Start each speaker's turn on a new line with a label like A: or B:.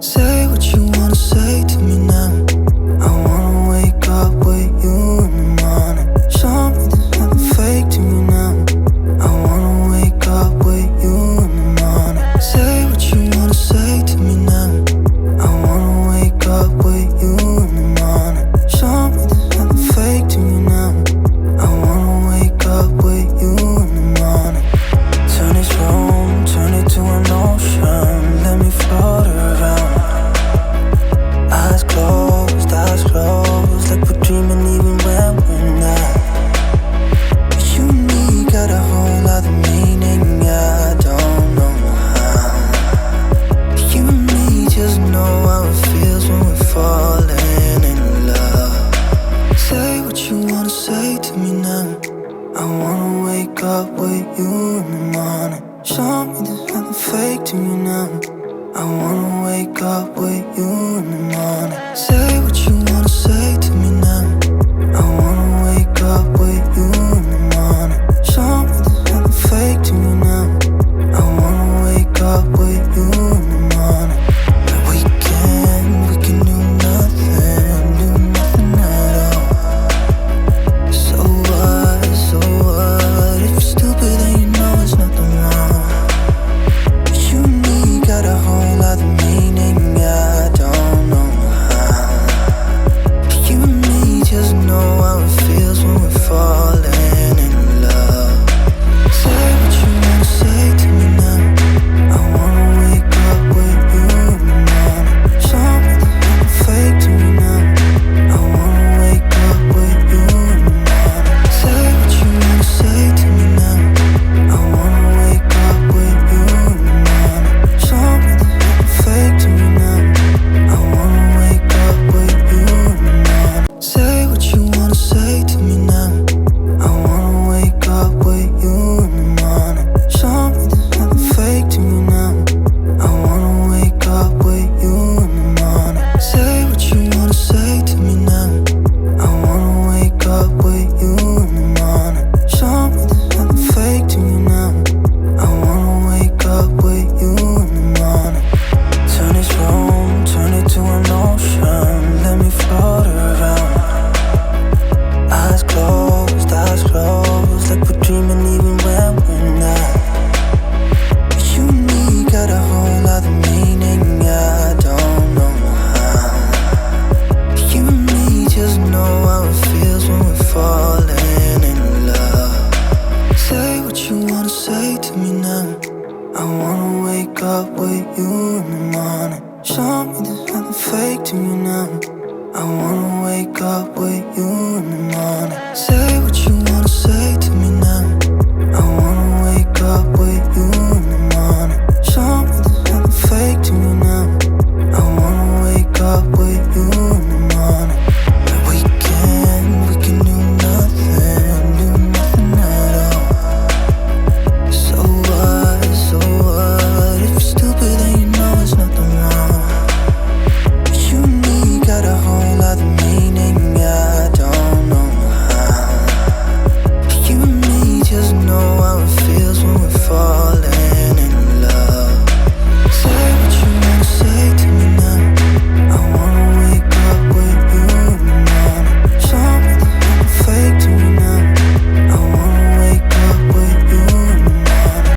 A: Say what you wanna say to me now. I wanna wake up with you in the morning. Show me there's nothing fake to me now. I wanna wake up with you in the morning. Say what you wanna say to me now. I wanna wake up with you in the morning. Show me there's nothing fake to me now. I wanna wake up with you in the morning. Turn this room, turn it to an ocean. Let me float around. Eyes closed, like we're dreaming even when we're not. You and me got a whole other meaning, I don't know how. You and me just know how it feels when we're falling in love. Say what you wanna say to me now. I wanna wake up with you in the morning. Show me there's nothing fake to me now. I wanna wake up with you in the morning. Say what you wanna say to me now. I wanna wake up with you in the morning. Show me there's nothing fake to me now. I wanna wake up with you in the morning. We can do nothing at all. So what, if you're stupid then you know it's nothing wrong. You and me got a whole other meaning, I don't know how. You and me just know how it feels when we're falling in love. Say what you wanna say to me now. I wanna wake up with you in the morning. Show me there's nothing fake to me now. I wanna wake up with you in the morning. Say what you wanna say to me now. I wanna wake up with you in the morning. Show me there's nothing fake to me now. I wanna wake up with you in the morning. Say what you wanna say to me now. I wanna wake up with you in the morning. Show me there's nothing fake to me now. I wanna wake up with you in the morning. Say what you wanna say to me now. I wanna wake up with you in the morning. Show me there's nothing fake to me now. I wanna wake up with you in the morning. Turn this room, turn it to an ocean. Let me float around. Eyes closed, like we're dreaming even when we're not. You and me got a whole other meaning, I don't know how. You and me just know how it feels when we're falling in love. Say what you wanna say to me now. I wanna wake up with you in the morning. Show me there's nothing fake to me now. I wanna wake up with you in the morning. Say what you wanna say to me now. I wanna wake up with you